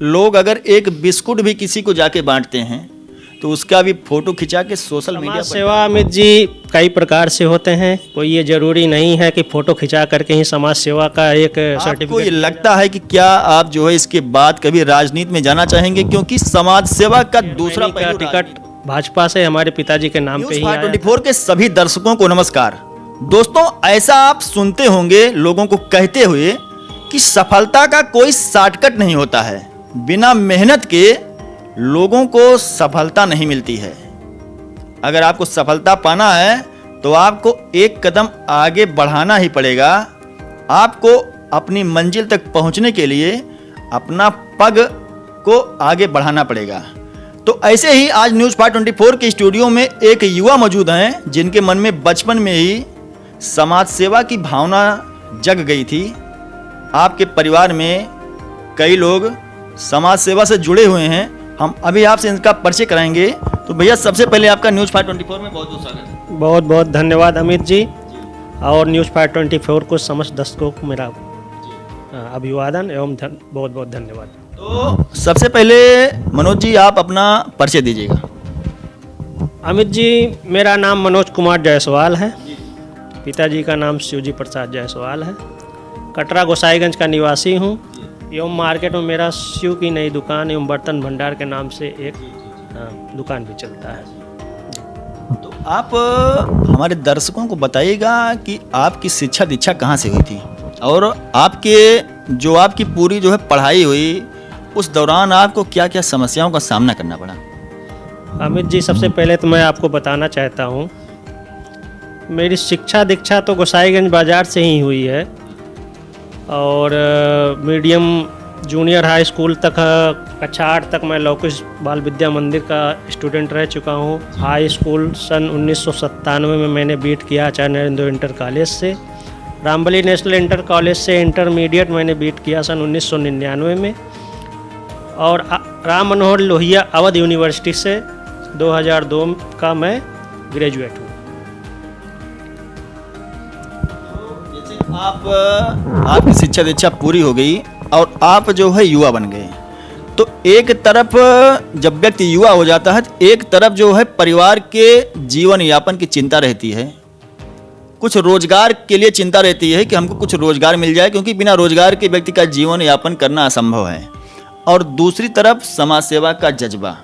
लोग अगर एक बिस्कुट भी किसी को जाके बांटते हैं तो उसका भी फोटो खिंचा के सोशल मीडिया समाज सेवा अमित जी कई प्रकार से होते हैं। कोई ये जरूरी नहीं है कि फोटो खिंचा करके ही समाज सेवा का एक आपको ये सर्टिफिकेट। लगता है कि क्या आप जो है इसके बाद कभी राजनीति में जाना चाहेंगे, क्योंकि समाज सेवा का दूसरा का पहलू टिकट भाजपा से हमारे पिताजी के नाम पे ही आया। 24 के सभी दर्शकों को नमस्कार। दोस्तों, ऐसा आप सुनते होंगे लोगों को कहते हुए कि सफलता का कोई शॉर्टकट नहीं होता है, बिना मेहनत के लोगों को सफलता नहीं मिलती है। अगर आपको सफलता पाना है तो आपको एक कदम आगे बढ़ाना ही पड़ेगा। आपको अपनी मंजिल तक पहुंचने के लिए अपना पग को आगे बढ़ाना पड़ेगा। तो ऐसे ही आज न्यूज़ 524 के स्टूडियो में एक युवा मौजूद हैं जिनके मन में बचपन में ही समाज सेवा की भावना जग गई थी। आपके परिवार में कई लोग समाज सेवा से जुड़े हुए हैं। हम अभी आपसे इनका परिचय कराएंगे। तो भैया, सबसे पहले आपका न्यूज़ 524 में बहुत बहुत स्वागत है। बहुत बहुत धन्यवाद अमित जी, और न्यूज़ 524 को समस्त दर्शकों को मेरा अभिवादन एवं बहुत बहुत धन्यवाद। तो सबसे पहले मनोज जी, आप अपना परिचय दीजिएगा। अमित जी, मेरा नाम मनोज कुमार जायसवाल है। पिताजी का नाम शिवजी प्रसाद जायसवाल है। कटरा गोसाईगंज का निवासी हूँ एवं मार्केट में मेरा शिव की नई दुकान एवं बर्तन भंडार के नाम से एक दुकान भी चलता है। तो आप हमारे दर्शकों को बताइएगा कि आपकी शिक्षा दीक्षा कहाँ से हुई थी, और आपकी पूरी जो है पढ़ाई हुई उस दौरान आपको क्या क्या समस्याओं का सामना करना पड़ा। अमित जी, सबसे पहले तो मैं आपको बताना चाहता हूँ, मेरी शिक्षा दीक्षा तो गोसाईगंज बाज़ार से ही हुई है, और मीडियम जूनियर हाई स्कूल तक कक्षा 8 तक मैं लौकिश बाल विद्या मंदिर का स्टूडेंट रह चुका हूँ। हाई स्कूल सन 1997 में मैंने बीट किया आचार्य नरेंद्र इंटर कॉलेज से। रामबली नेशनल इंटर कॉलेज से इंटरमीडिएट मैंने बीट किया सन 1999 में, और राम मनोहर लोहिया अवध यूनिवर्सिटी से 2002 का मैं ग्रेजुएट हूँ। आपकी शिक्षा दीक्षा पूरी हो गई और आप जो है युवा बन गए। तो एक तरफ जब व्यक्ति युवा हो जाता है तो एक तरफ जो है परिवार के जीवन यापन की चिंता रहती है, कुछ रोजगार के लिए चिंता रहती है कि हमको कुछ रोजगार मिल जाए, क्योंकि बिना रोजगार के व्यक्ति का जीवन यापन करना असंभव है। और दूसरी तरफ समाज सेवा का जज्बा।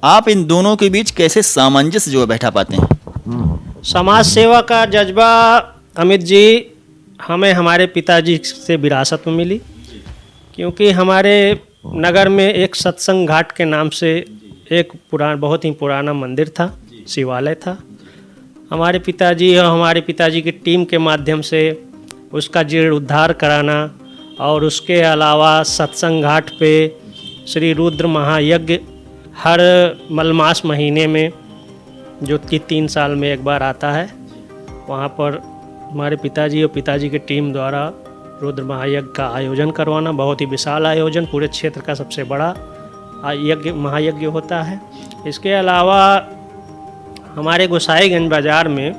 आप इन दोनों के बीच कैसे सामंजस्य जो है बैठा पाते हैं? समाज सेवा का जज्बा अमित जी हमें हमारे पिताजी से विरासत में मिली, क्योंकि हमारे नगर में एक सत्संग घाट के नाम से एक बहुत ही पुराना मंदिर था, शिवालय था। हमारे पिताजी और हमारे पिताजी की टीम के माध्यम से उसका जीर्णोद्धार कराना, और उसके अलावा सत्संग घाट पे श्री रुद्र महायज्ञ हर मलमास महीने में, जो कि 3 साल में एक बार आता है, वहाँ पर हमारे पिताजी और पिताजी की टीम द्वारा रुद्र महायज्ञ का आयोजन करवाना। बहुत ही विशाल आयोजन, पूरे क्षेत्र का सबसे बड़ा महायज्ञ होता है। इसके अलावा हमारे गोसाईगंज बाज़ार में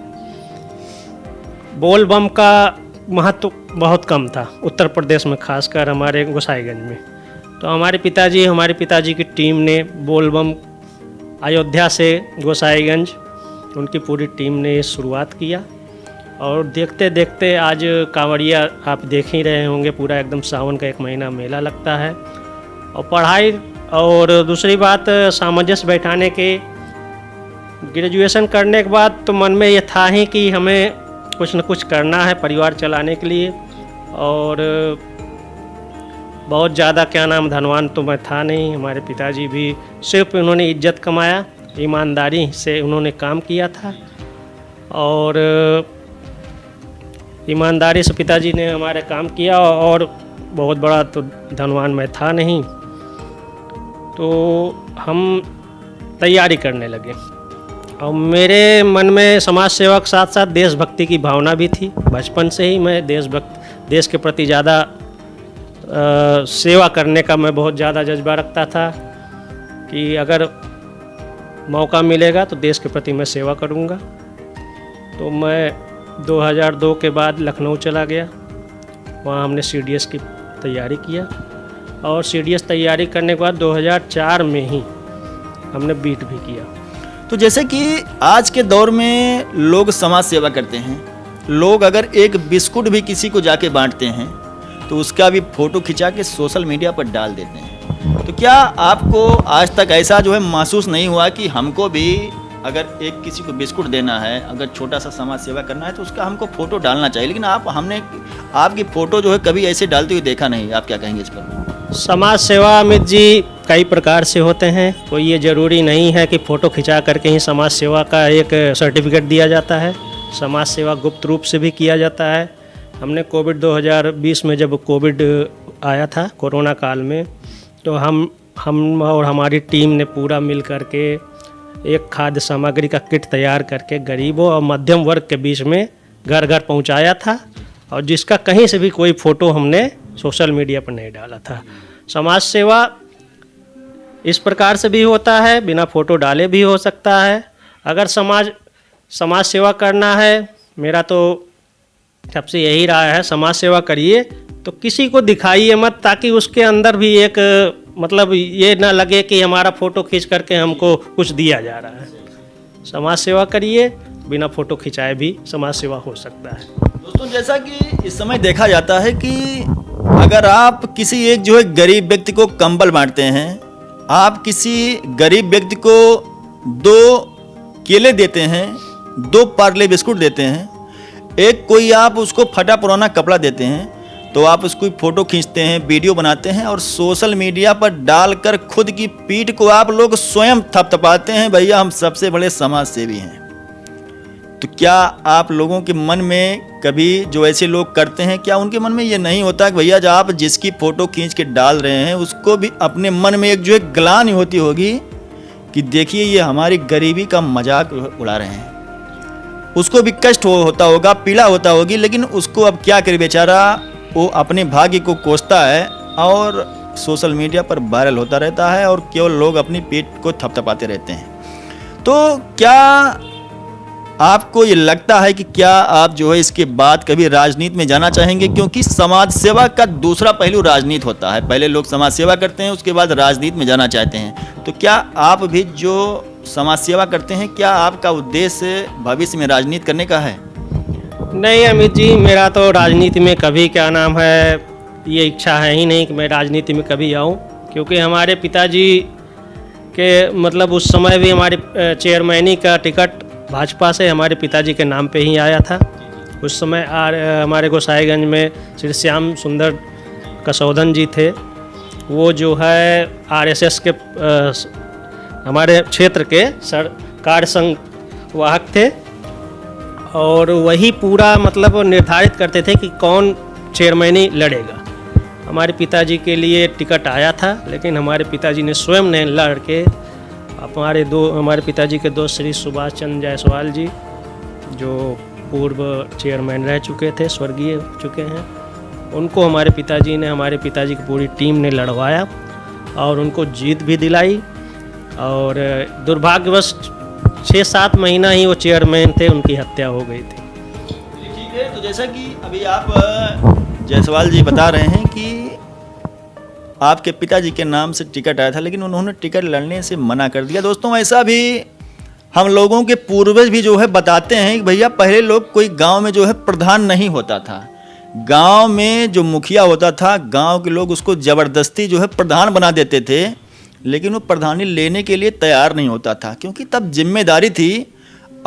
बोल बम का महत्व बहुत कम था, उत्तर प्रदेश में खासकर हमारे गोसाईगंज में। तो हमारे पिताजी की टीम ने बोल बम अयोध्या से गोसाईगंज, उनकी पूरी टीम ने ये शुरुआत किया, और देखते देखते आज कांवड़िया आप देख ही रहे होंगे, पूरा एकदम सावन का 1 महीना मेला लगता है। और पढ़ाई और दूसरी बात सामंजस्य बैठाने के, ग्रेजुएशन करने के बाद तो मन में ये था ही कि हमें कुछ न कुछ करना है परिवार चलाने के लिए, और बहुत ज़्यादा धनवान तो मैं था नहीं। हमारे पिताजी भी सिर्फ उन्होंने इज्जत कमाया, ईमानदारी से उन्होंने काम किया था, और ईमानदारी से पिताजी ने हमारे काम किया, और बहुत बड़ा तो धनवान मैं था नहीं। तो हम तैयारी करने लगे, और मेरे मन में समाज सेवा के साथ साथ देशभक्ति की भावना भी थी। बचपन से ही मैं देश के प्रति ज़्यादा सेवा करने का मैं बहुत ज़्यादा जज्बा रखता था कि अगर मौका मिलेगा तो देश के प्रति मैं सेवा करूँगा। तो मैं 2002 के बाद लखनऊ चला गया, वहाँ हमने CDS की तैयारी किया, और CDS तैयारी करने के बाद 2004 में ही हमने बीट भी किया। तो जैसे कि आज के दौर में लोग समाज सेवा करते हैं, लोग अगर एक बिस्कुट भी किसी को जाके बांटते हैं तो उसका भी फ़ोटो खिंचा के सोशल मीडिया पर डाल देते हैं। तो क्या आपको आज तक ऐसा जो है महसूस नहीं हुआ कि हमको भी अगर एक किसी को बिस्कुट देना है, अगर छोटा सा समाज सेवा करना है तो उसका हमको फ़ोटो डालना चाहिए, लेकिन हमने आपकी फ़ोटो जो है कभी ऐसे डालते हुए देखा नहीं। आप क्या कहेंगे इस पर? समाज सेवा अमित जी कई प्रकार से होते हैं, कोई ये ज़रूरी नहीं है कि फ़ोटो खिंचा करके ही समाज सेवा का एक सर्टिफिकेट दिया जाता है। समाज सेवा गुप्त रूप से भी किया जाता है। हमने कोविड 2020 में जब कोविड आया था कोरोना काल में, तो हम और हमारी टीम ने पूरा मिल करके एक खाद्य सामग्री का किट तैयार करके गरीबों और मध्यम वर्ग के बीच में घर घर पहुंचाया था, और जिसका कहीं से भी कोई फ़ोटो हमने सोशल मीडिया पर नहीं डाला था। समाज सेवा इस प्रकार से भी होता है, बिना फ़ोटो डाले भी हो सकता है। अगर समाज सेवा करना है, मेरा तो सबसे यही राय है, समाज सेवा करिए तो किसी को दिखाइए मत, ताकि उसके अंदर भी एक मतलब ये ना लगे कि हमारा फ़ोटो खींच करके हमको कुछ दिया जा रहा है। समाज सेवा करिए, बिना फ़ोटो खिंचाए भी समाज सेवा हो सकता है। दोस्तों, जैसा कि इस समय देखा जाता है कि अगर आप किसी एक जो है गरीब व्यक्ति को कंबल बांटते हैं, आप किसी गरीब व्यक्ति को 2 केले देते हैं, 2 पार्ले बिस्कुट देते हैं, एक कोई आप उसको फटा पुराना कपड़ा देते हैं, तो आप उसकी फ़ोटो खींचते हैं, वीडियो बनाते हैं और सोशल मीडिया पर डालकर खुद की पीठ को आप लोग स्वयं थपथपाते हैं, भैया हम सबसे बड़े समाज सेवी हैं। तो क्या आप लोगों के मन में कभी जो ऐसे लोग करते हैं, क्या उनके मन में ये नहीं होता कि भैया जब आप जिसकी फ़ोटो खींच के डाल रहे हैं उसको भी अपने मन में एक जो है ग्लानि होती होगी कि देखिए ये हमारी गरीबी का मजाक उड़ा रहे हैं, उसको भी कष्ट होता होगा, पीड़ा होता होगी, लेकिन उसको अब क्या करे बेचारा, वो अपने भाग्य को कोसता है और सोशल मीडिया पर वायरल होता रहता है और केवल लोग अपनी पीठ को थपथपाते रहते हैं। तो क्या आपको ये लगता है कि क्या आप जो है इसके बाद कभी राजनीति में जाना चाहेंगे? क्योंकि समाज सेवा का दूसरा पहलू राजनीति होता है, पहले लोग समाज सेवा करते हैं, उसके बाद राजनीति में जाना चाहते हैं। तो क्या आप भी जो समाज सेवा करते हैं, क्या आपका उद्देश्य भविष्य में राजनीति करने का है? नहीं अमित जी, मेरा तो राजनीति में कभी क्या नाम है ये इच्छा है ही नहीं कि मैं राजनीति में कभी आऊं, क्योंकि हमारे पिताजी के मतलब उस समय भी हमारे चेयरमैनी का टिकट भाजपा से हमारे पिताजी के नाम पे ही आया था। उस समय हमारे गोसाईगंज में श्री श्याम सुंदर कसौधन जी थे, वो जो है RSS के हमारे क्षेत्र के कार्य संघ वाहक थे, और वही पूरा मतलब निर्धारित करते थे कि कौन चेयरमैनी लड़ेगा। हमारे पिताजी के लिए टिकट आया था, लेकिन हमारे पिताजी ने स्वयं ने लड़ के हमारे पिताजी के दोस्त श्री सुभाष चंद्र जायसवाल जी, जो पूर्व चेयरमैन रह चुके थे, स्वर्गीय हो चुके हैं, उनको हमारे पिताजी की पूरी टीम ने लड़वाया और उनको जीत भी दिलाई। और दुर्भाग्यवश 6-7 महीना ही वो चेयरमैन थे, उनकी हत्या हो गई थी। ठीक है, तो जैसा कि अभी आप जायसवाल जी बता रहे हैं कि आपके पिताजी के नाम से टिकट आया था, लेकिन उन्होंने टिकट लड़ने से मना कर दिया। दोस्तों, ऐसा भी हम लोगों के पूर्वज भी जो है बताते हैं कि भैया पहले लोग कोई गांव में जो है प्रधान नहीं होता था, गांव में जो मुखिया होता था, गांव के लोग उसको ज़बरदस्ती जो है प्रधान बना देते थे, लेकिन वो प्रधानी लेने के लिए तैयार नहीं होता था, क्योंकि तब जिम्मेदारी थी।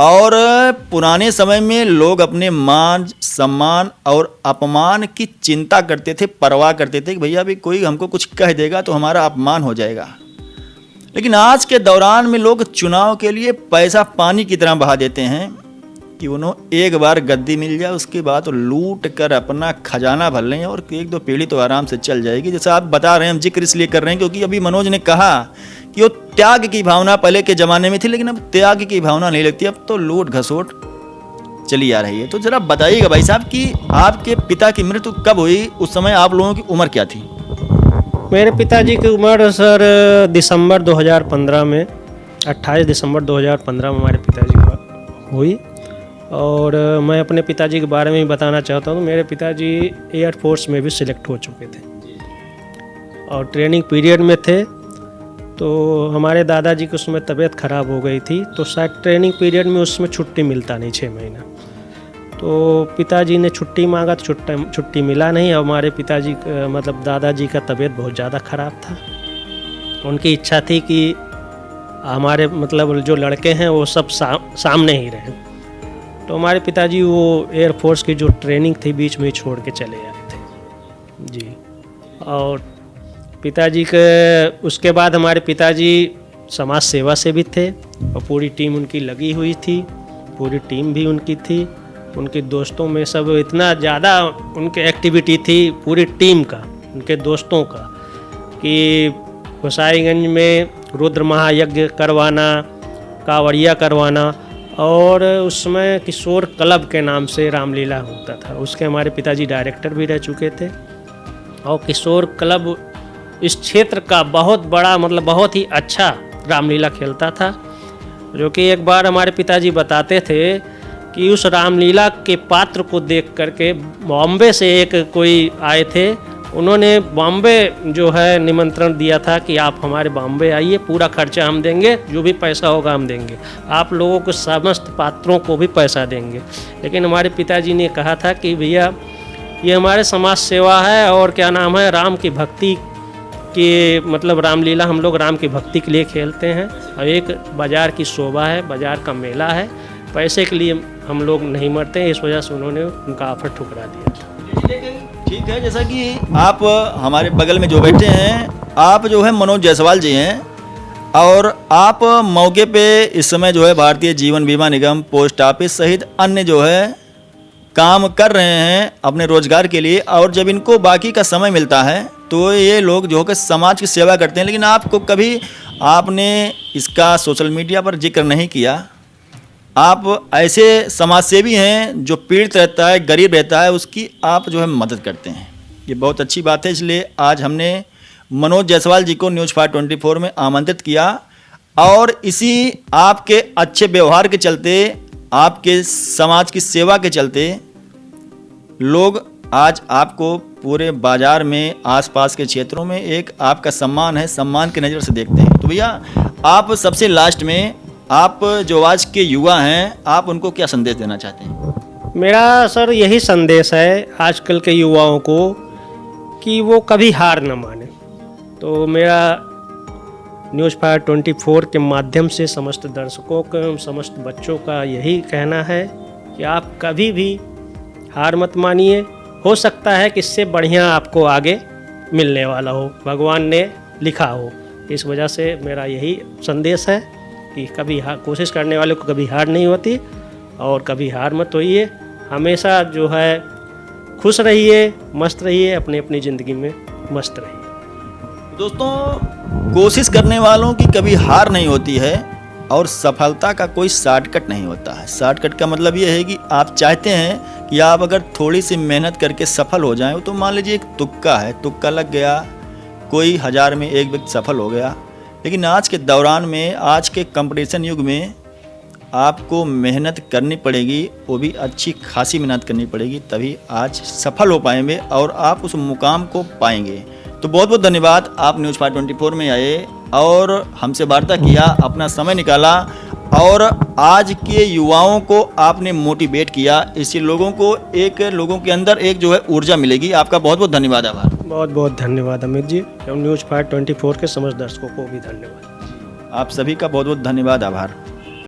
और पुराने समय में लोग अपने मान सम्मान और अपमान की चिंता करते थे, परवाह करते थे कि भैया भी कोई हमको कुछ कह देगा तो हमारा अपमान हो जाएगा। लेकिन आज के दौरान में लोग चुनाव के लिए पैसा पानी की तरह बहा देते हैं कि उन्होंने एक बार गद्दी मिल जाए, उसके बाद तो लूट कर अपना खजाना भर लें और 1-2 पीढ़ी तो आराम से चल जाएगी। जैसा आप बता रहे हैं, हम जिक्र इसलिए कर रहे हैं क्योंकि अभी मनोज ने कहा कि वो त्याग की भावना पहले के ज़माने में थी, लेकिन अब त्याग की भावना नहीं लगती, अब तो लूट घसोट चली आ रही है। तो ज़रा बताइएगा भाई साहब कि आपके पिता की मृत्यु कब हुई, उस समय आप लोगों की उम्र क्या थी? मेरे पिताजी की उम्र सर दिसंबर 2015 में 28 दिसंबर 2015 में हमारे पिताजी की हुई। और मैं अपने पिताजी के बारे में ही बताना चाहता हूँ। मेरे पिताजी एयरफोर्स में भी सिलेक्ट हो चुके थे और ट्रेनिंग पीरियड में थे। तो हमारे दादाजी की उसमें तबीयत ख़राब हो गई थी, तो शायद ट्रेनिंग पीरियड में उसमें छुट्टी मिलता नहीं 6 महीना। तो पिताजी ने छुट्टी मांगा तो छुट्टी मिला नहीं। हमारे पिताजी मतलब दादाजी का तबीयत बहुत ज़्यादा ख़राब था। उनकी इच्छा थी कि हमारे मतलब जो लड़के हैं वो सब सामने ही रहें। तो हमारे पिताजी वो एयरफोर्स की जो ट्रेनिंग थी बीच में ही छोड़ के चले आए थे जी। और पिताजी के उसके बाद हमारे पिताजी समाज सेवा से भी थे और पूरी टीम उनकी लगी हुई थी, पूरी टीम भी उनकी थी। उनके दोस्तों में सब इतना ज़्यादा उनके एक्टिविटी थी पूरी टीम का, उनके दोस्तों का, कि गोसाईगंज में रुद्र महायज्ञ करवाना, कांवड़िया करवाना, और उसमें किशोर क्लब के नाम से रामलीला होता था। उसके हमारे पिताजी डायरेक्टर भी रह चुके थे। और किशोर क्लब इस क्षेत्र का बहुत बड़ा मतलब बहुत ही अच्छा रामलीला खेलता था। जो कि एक बार हमारे पिताजी बताते थे कि उस रामलीला के पात्र को देख करके बॉम्बे से एक कोई आए थे, उन्होंने बॉम्बे जो है निमंत्रण दिया था कि आप हमारे बॉम्बे आइए, पूरा खर्चा हम देंगे, जो भी पैसा होगा हम देंगे, आप लोगों को समस्त पात्रों को भी पैसा देंगे। लेकिन हमारे पिताजी ने कहा था कि भैया ये हमारे समाज सेवा है और क्या नाम है राम की भक्ति की, मतलब रामलीला हम लोग राम की भक्ति के लिए खेलते हैं और एक बाज़ार की शोभा है, बाज़ार का मेला है, पैसे के लिए हम लोग नहीं मरते हैं। इस वजह से उन्होंने उनका ऑफर ठुकरा दिया। ठीक है, जैसा कि आप हमारे बगल में जो बैठे हैं, आप जो है मनोज जायसवाल जी हैं और आप मौके पे इस समय जो है भारतीय जीवन बीमा निगम, पोस्ट ऑफिस सहित अन्य जो है काम कर रहे हैं अपने रोजगार के लिए। और जब इनको बाकी का समय मिलता है तो ये लोग जो है समाज की सेवा करते हैं। लेकिन आपको कभी आपने इसका सोशल मीडिया पर जिक्र नहीं किया। आप ऐसे समाज सेवी हैं जो पीड़ित रहता है, गरीब रहता है, उसकी आप जो है मदद करते हैं, ये बहुत अच्छी बात है। इसलिए आज हमने मनोज जायसवाल जी को न्यूज़ 524 में आमंत्रित किया और इसी आपके अच्छे व्यवहार के चलते, आपके समाज की सेवा के चलते लोग आज आपको पूरे बाजार में, आसपास के क्षेत्रों में एक आपका सम्मान है, सम्मान की नज़र से देखते हैं। तो भैया आप सबसे लास्ट में, आप जो आज के युवा हैं, आप उनको क्या संदेश देना चाहते हैं? मेरा सर यही संदेश है आजकल के युवाओं को कि वो कभी हार न माने। तो मेरा न्यूज़ 524 के माध्यम से समस्त दर्शकों का, समस्त बच्चों का यही कहना है कि आप कभी भी हार मत मानिए। हो सकता है कि इससे बढ़िया आपको आगे मिलने वाला हो, भगवान ने लिखा हो। इस वजह से मेरा यही संदेश है कि कभी कोशिश करने वाले को कभी हार नहीं होती और कभी हार मत होइए। हमेशा जो है खुश रहिए, मस्त रहिए, अपनी अपनी ज़िंदगी में मस्त रहिए। दोस्तों, कोशिश करने वालों की कभी हार नहीं होती है और सफलता का कोई शॉर्टकट नहीं होता है। शॉर्टकट का मतलब ये है कि आप चाहते हैं कि आप अगर थोड़ी सी मेहनत करके सफल हो जाएं, तो मान लीजिए एक तुक्का है, तुक्का लग गया, कोई 1000 में एक व्यक्ति सफल हो गया। लेकिन आज के दौरान में, आज के कंपटीशन युग में आपको मेहनत करनी पड़ेगी, वो भी अच्छी खासी मेहनत करनी पड़ेगी, तभी आज सफल हो पाएंगे और आप उस मुकाम को पाएंगे। तो बहुत बहुत धन्यवाद, आप न्यूज़ 524 में आए और हमसे वार्ता किया, अपना समय निकाला और आज के युवाओं को आपने मोटिवेट किया। इससे लोगों के अंदर एक जो है ऊर्जा मिलेगी। आपका बहुत बहुत धन्यवाद, आभार। बहुत बहुत धन्यवाद अमित जी, और न्यूज़ 524 के समस्त दर्शकों को भी धन्यवाद। आप सभी का बहुत बहुत धन्यवाद, आभार।